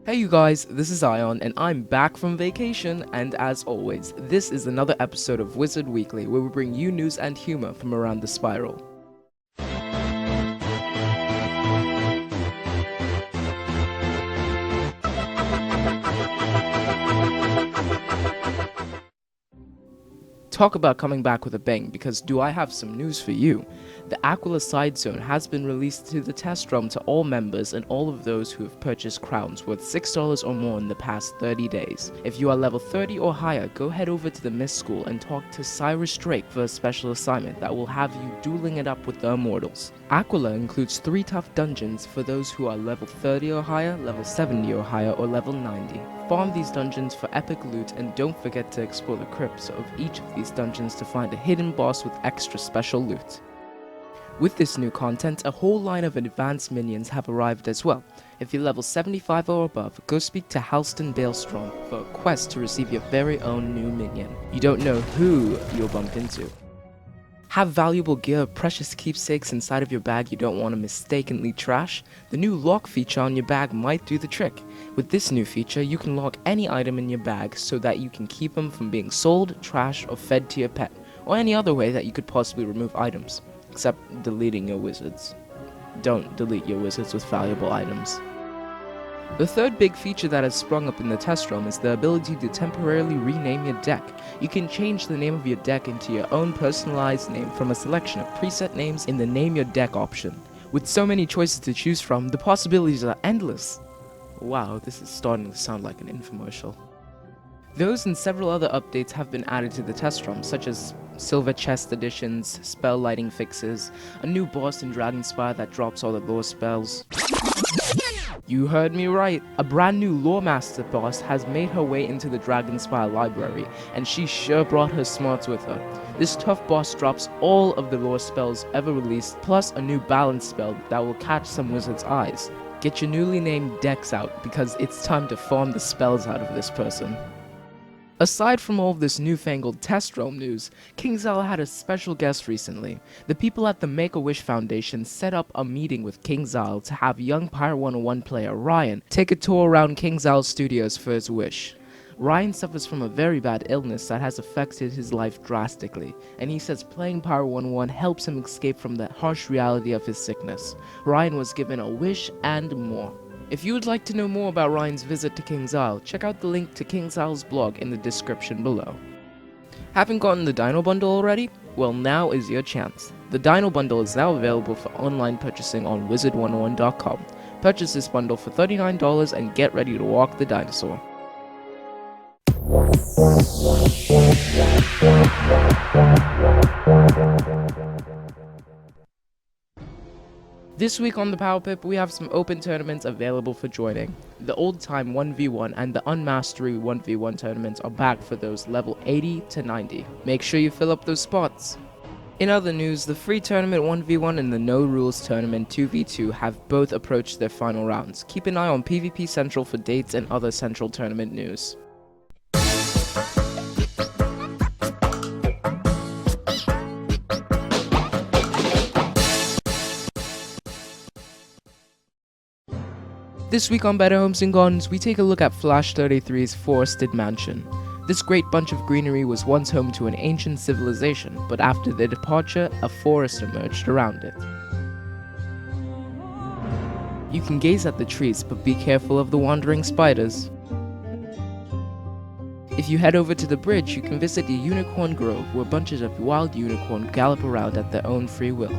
Hey you guys, this is Ion and I'm back from vacation, and as always, this is another episode of Wizard Weekly where we bring you news and humor from around the spiral. Talk about coming back with a bang, because do I have some news for you. The Aquila side zone has been released to the test realm to all members and all of those who have purchased crowns worth $6 or more in the past 30 days. If you are level 30 or higher, go head over to the Mist School and talk to Cyrus Drake for a special assignment that will have you dueling it up with the immortals. Aquila includes 3 tough dungeons for those who are level 30 or higher, level 70 or higher, or level 90. Farm these dungeons for epic loot, and don't forget to explore the crypts of each of these dungeons to find a hidden boss with extra special loot. With this new content, a whole line of advanced minions have arrived as well. If you're level 75 or above, go speak to Halston Balestrom for a quest to receive your very own new minion. You don't know who you'll bump into. Have valuable gear or precious keepsakes inside of your bag you don't want to mistakenly trash? The new lock feature on your bag might do the trick. With this new feature, you can lock any item in your bag so that you can keep them from being sold, trashed, or fed to your pet, or any other way that you could possibly remove items, except deleting your wizards. Don't delete your wizards with valuable items. The third big feature that has sprung up in the test realm is the ability to temporarily rename your deck. You can change the name of your deck into your own personalized name from a selection of preset names in the Name Your Deck option. With so many choices to choose from, the possibilities are endless. Wow, this is starting to sound like an infomercial. Those and several other updates have been added to the test realm, such as silver chest additions, spell lighting fixes, a new boss in Dragonspire that drops all the lore spells. You heard me right, a brand new lore master boss has made her way into the Dragonspire library, and she sure brought her smarts with her. This tough boss drops all of the lore spells ever released, plus a new balance spell that will catch some wizards' eyes. Get your newly named decks out, because it's time to farm the spells out of this person. Aside from all of this newfangled test realm news, Kinsisle had a special guest recently. The people at the Make-A-Wish Foundation set up a meeting with Kinsisle to have young Wizard101 player Ryan take a tour around Kinsisle Studios for his wish. Ryan suffers from a very bad illness that has affected his life drastically, and he says playing Wizard101 helps him escape from the harsh reality of his sickness. Ryan was given a wish and more. If you would like to know more about Ryan's visit to Kinsisle, check out the link to Kinsisle's blog in the description below. Haven't gotten the Dino Bundle already? Well, now is your chance. The Dino Bundle is now available for online purchasing on Wizard101.com. Purchase this bundle for $39 and get ready to walk the dinosaur. This week on the Power Pip, we have some open tournaments available for joining. The old-time 1v1 and the Unmastery 1v1 tournaments are back for those level 80 to 90. Make sure you fill up those spots. In other news, the free tournament 1v1 and the no rules tournament 2v2 have both approached their final rounds. Keep an eye on PvP Central for dates and other Central tournament news. This week on Better Homes and Gardens, we take a look at Flash 33's Forested Mansion. This great bunch of greenery was once home to an ancient civilization, but after their departure, a forest emerged around it. You can gaze at the trees, but be careful of the wandering spiders. If you head over to the bridge, you can visit the Unicorn Grove, where bunches of wild unicorn gallop around at their own free will.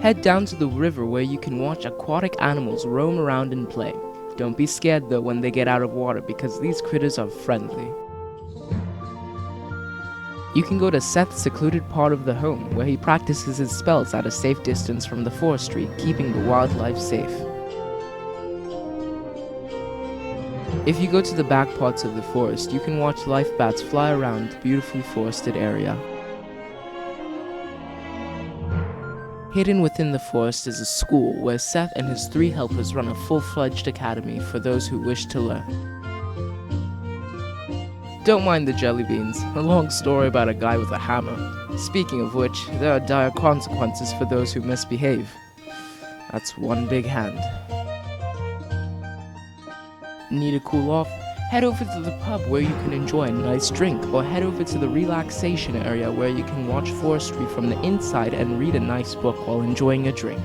Head down to the river where you can watch aquatic animals roam around and play. Don't be scared though when they get out of water, because these critters are friendly. You can go to Seth's secluded part of the home, where he practices his spells at a safe distance from the forestry, keeping the wildlife safe. If you go to the back parts of the forest, you can watch life bats fly around the beautifully forested area. Hidden within the forest is a school where Seth and his 3 helpers run a full-fledged academy for those who wish to learn. Don't mind the jelly beans, a long story about a guy with a hammer. Speaking of which, there are dire consequences for those who misbehave. That's one big hand. Need to cool off? Head over to the pub where you can enjoy a nice drink, or head over to the relaxation area where you can watch forestry from the inside and read a nice book while enjoying a drink.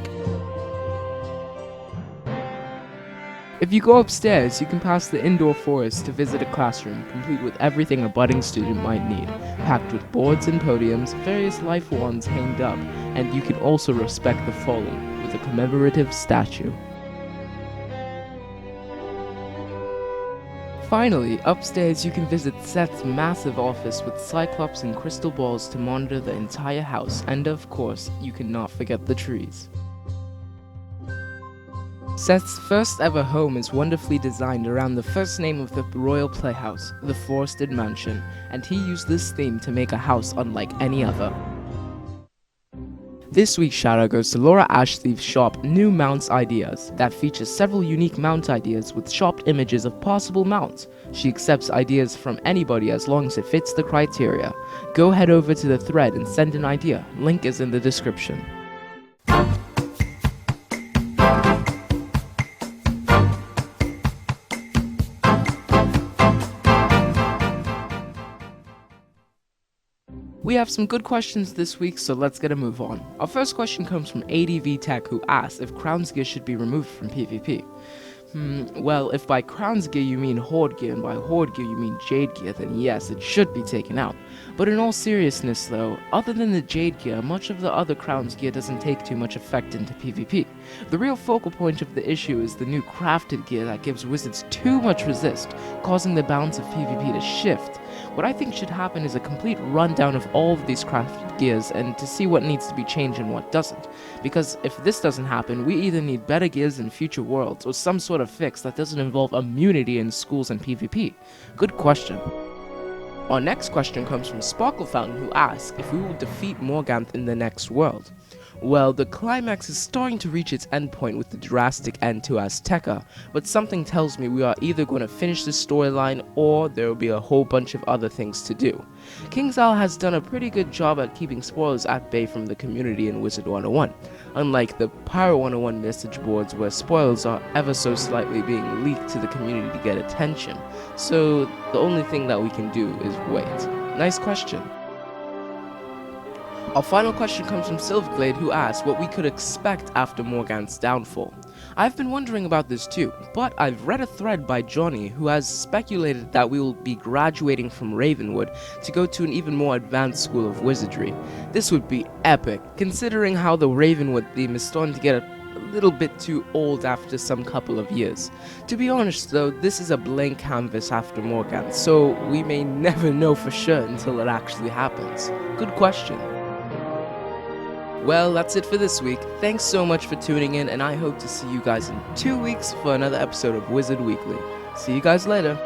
If you go upstairs, you can pass the indoor forest to visit a classroom, complete with everything a budding student might need, packed with boards and podiums, various life wands hanged up, and you can also respect the fallen with a commemorative statue. Finally, upstairs you can visit Seth's massive office with cyclops and crystal balls to monitor the entire house, and of course, you cannot forget the trees. Seth's first ever home is wonderfully designed around the first name of the royal playhouse, the Forested Mansion, and he used this theme to make a house unlike any other. This week's shout-out goes to Laura AshThief's shop New Mounts Ideas that features several unique mount ideas with shopped images of possible mounts. She accepts ideas from anybody as long as it fits the criteria. Go head over to the thread and send an idea. Link is in the description. We have some good questions this week, so let's get a move on. Our first question comes from ADV Tech, who asks if Crown's Gear should be removed from PvP. Well, if by Crown's Gear you mean Horde Gear and by Horde Gear you mean Jade Gear, then yes, it should be taken out. But in all seriousness though, other than the Jade Gear, much of the other Crown's Gear doesn't take too much effect into PvP. The real focal point of the issue is the new crafted gear that gives wizards too much resist, causing the balance of PvP to shift. What I think should happen is a complete rundown of all of these crafted gears and to see what needs to be changed and what doesn't. Because if this doesn't happen, we either need better gears in future worlds or some sort of fix that doesn't involve immunity in schools and PvP. Good question. Our next question comes from Sparkle Fountain, who asks if we will defeat Morganth in the next world. Well, the climax is starting to reach its endpoint with the drastic end to Azteca, but something tells me we are either going to finish this storyline or there will be a whole bunch of other things to do. Kinsisle has done a pretty good job at keeping spoilers at bay from the community in Wizard101, unlike the Pyro 101 message boards where spoilers are ever so slightly being leaked to the community to get attention, so the only thing that we can do is wait. Nice question. Our final question comes from Silverglade, who asks what we could expect after Morganth's downfall. I've been wondering about this too, but I've read a thread by Johnny who has speculated that we will be graduating from Ravenwood to go to an even more advanced school of wizardry. This would be epic, considering how the Ravenwood theme is starting to get a little bit too old after some couple of years. To be honest though, this is a blank canvas after Morganth, so we may never know for sure until it actually happens. Good question. Well, that's it for this week. Thanks so much for tuning in, and I hope to see you guys in 2 weeks for another episode of Wizard Weekly. See you guys later.